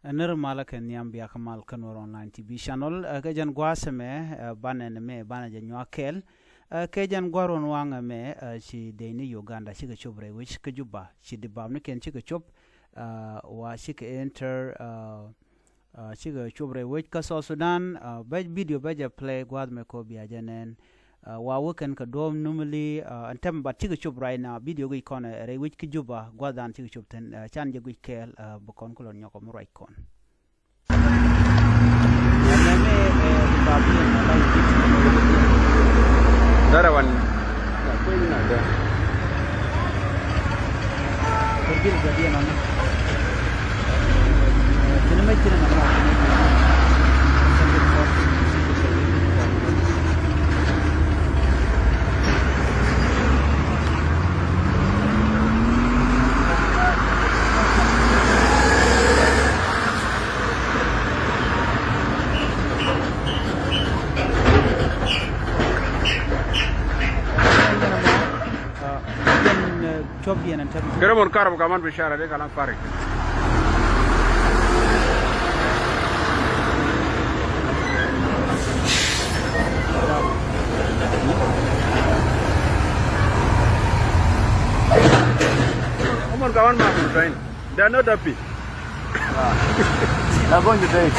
ner malaken nyam biya kamal kanor online tv channel kejan gwaseme banen me banaje nyakel kejan gwaron wanga me chi deni uganda chi chobre which ke juba chi dibam ne ken chi chop wa chi ke enter chi chobre which ka so sudan ba video ba play gwad me ko biya janen wa weekend ka dom normally antem ba chi chop right now video gi kon re which ke juba gwadan chi chop ten chan je gi kel bokon ko nyoko mo right kon Dara wan pergi jadi anak ini macam mana Kira mon karam kaman bishara de kalam farik. Mon kaman ma train. They are not happy. I'm going to die.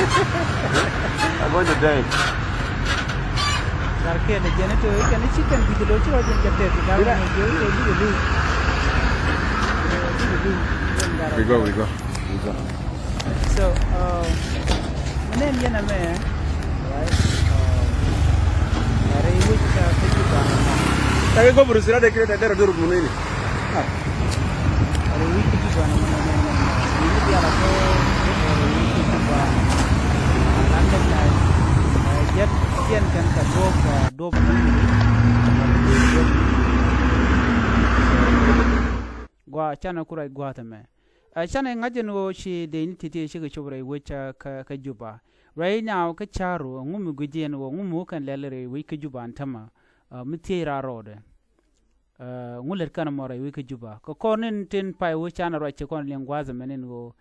I'm going to die. Darke ne jene to kan chicken bidlo chiro jen jatte ga ne jo We go. So, my name is Naser, right? I wish I go for the create a better group. Gwa chana kurai gwatame. Chana ngajeno shi de nititi shi chobre wecha ka juba. Right now ka charo ngumu gujien wo ngumu kan lelere we ka juba antama mitira road. Nguler kana mora we ka juba. Ko konin tin pai we chana ro che kon lengwaza menen wo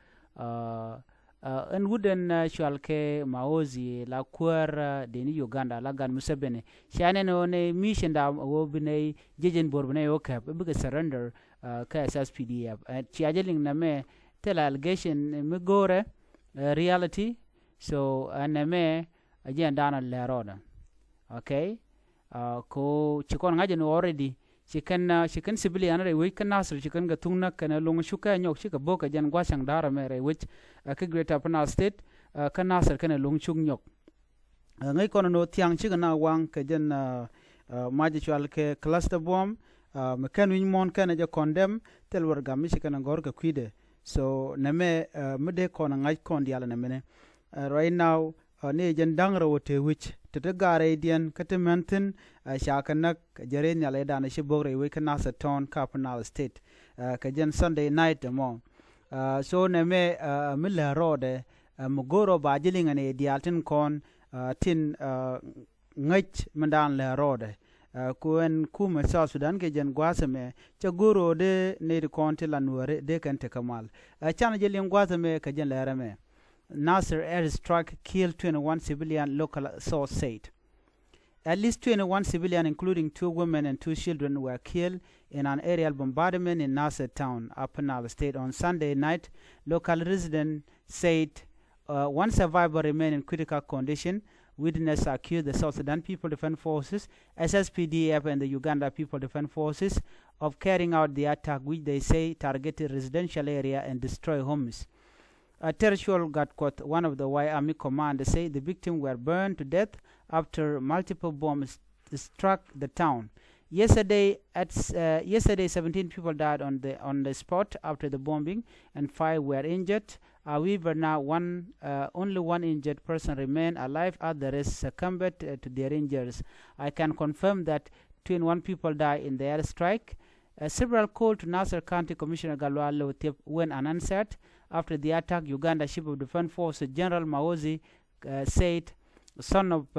en wooden shalke maozi la kwar de ni Uganda la gan musebene. Shane no ne mission da wo bine jejen borbene okay be surrender ka SSPDF chiajeling na me tell allegation me gore reality so na me ajen dana leroda okay ko chikon ngajen already chicken civilian re we kan Naser chicken ga tungna kana long shuka nyok chika boka jan gwasang dara me re which ka greater panel state kan Naser kana long chung nyok ngai kono no tiang chika na wang ka jen maji chwal ke cluster bomb mekan win mon kana ja condemn tel war gam shi kana gor ka kwide so name mede kona ngai kon diala namene right now ne jen dangra wote which tete gare dien katementin shakanak jare nyale dana shi bogre we kana sa town capital state ka jen Sunday night mo so name milla road mugoro bajilinga ne dialtin kon tin ngach mandan la road kuen kuma South Sudan ke jen gwasame cha guro de ne konti la nuääri de kan te kamal chana jelen gwasame ka jen lerame Naser airstrike killed 21 civilian, local source said. At least 21 civilians, including 2 women and 2 children, were killed in an aerial bombardment in Naser town, Upper Nile State, on Sunday night. Local residents said 1 survivor remained in critical condition. Witnesses accused the South Sudan People Defense Forces, SSPDF, and the Uganda People Defense Forces of carrying out the attack, which they say targeted residential area and destroyed homes. Tertial got caught. One of the Y Army commanders said the victims were burned to death after multiple bombs struck the town. Yesterday, 17 people died on the spot after the bombing, and 5 were injured. However, now only one injured person remained alive. Others succumbed to their injuries. I can confirm that 21 people died in the airstrike. Several calls to Naser County Commissioner Galwalo went unanswered. After the attack, Uganda Chief of Defense Forces General Maozi said, son of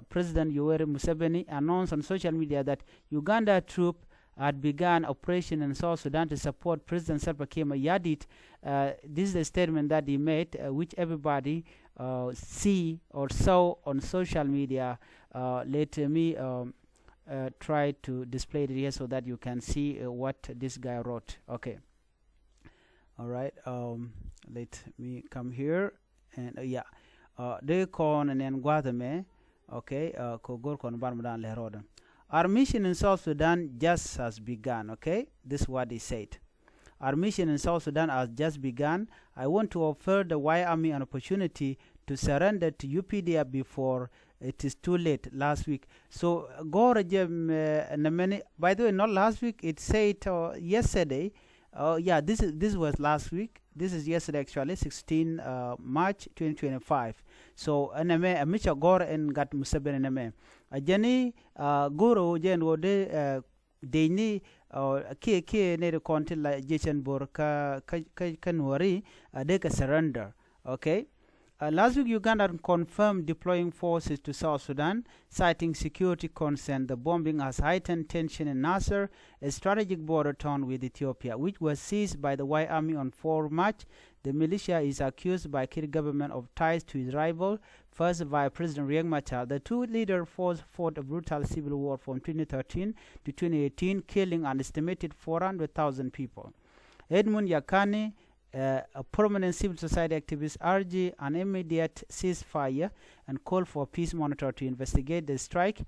President Yoweri Museveni, announced on social media that Uganda troops had begun operation in South Sudan to support President Salva Kiir Mayardit. This is a statement that he made, which everybody see or saw on social media. Let me try to display it here so that you can see what this guy wrote. Okay. All right. Let me come here and yeah. They con and then Guatemala. Okay. Kogor kon barmadan leroda. Our mission in South Sudan just has begun. Okay. This is what he said. Our mission in South Sudan has just begun. I want to offer the Y Army an opportunity to surrender to UPDF before it is too late. Last week. So go by the way, not last week. It said yesterday. Yeah, this was last week. This is yesterday actually, 16 March 2025. So aname amicha gore en gat musabene aname. Ajani guru jen wode deni ke ne de konti la jechen bor ka nuääri de ka surrender. Okay. Last week, Uganda confirmed deploying forces to South Sudan, citing security concern. The bombing has heightened tension in Naser, a strategic border town with Ethiopia, which was seized by the Y Army on 4 March. The militia is accused by Kiir government of ties to his rival, first Vice President Riek Machar. The two leaders fought a brutal civil war from 2013 to 2018, killing an estimated 400,000 people. Edmund Yakani, a prominent civil society activist, urged an immediate ceasefire and called for a peace monitor to investigate the strike.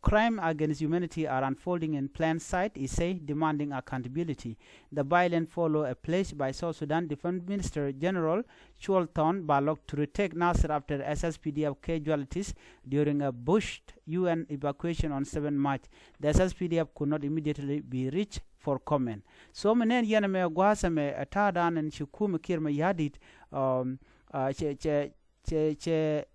Crime against humanity are unfolding in plain sight, he said, demanding accountability. The violence followed a pledge by South Sudan Defense Minister General Cholton Balok to retake Naser after SSPDF casualties during a pushed UN evacuation on 7 March. The SSPDF could not immediately be reached for comment. So menen yana me gwasa me atadan and shukum Kiir Mayardit che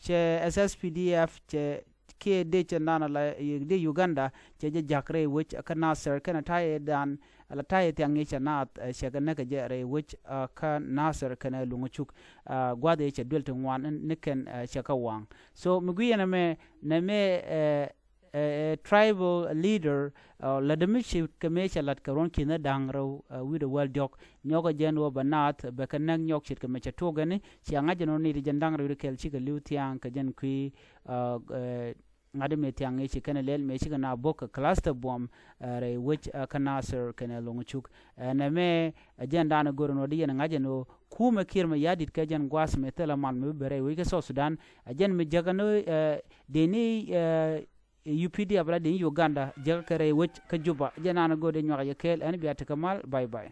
SSPDF che ke de nana la de Uganda che jakre which ka Naser kana taye dan ala taye tiangi chanat shagana ka jere which ka Naser kana lunguchuk gwade che delton wan niken shakawang. So muguyana me na me tribal leader ladamishi kamecha lat karon kina dangro with the world doc nyoga jenwo banat bekanang nyok chit kamecha togani chianga jeno ni jandangro kel chika lutiang ka jen kui ngade me tiang e chikana lel me chikana boka cluster bomb re which kanaser kana longuchuk na me agenda na gorono di na ngajeno kuma Kiir Mayardit ka jan gwas me tela man me bere we ka South Sudan ajen me jagano deni UPDF abla de Uganda jaga kare which ka juba janana go de nyoga kel an biata kamal bye bye.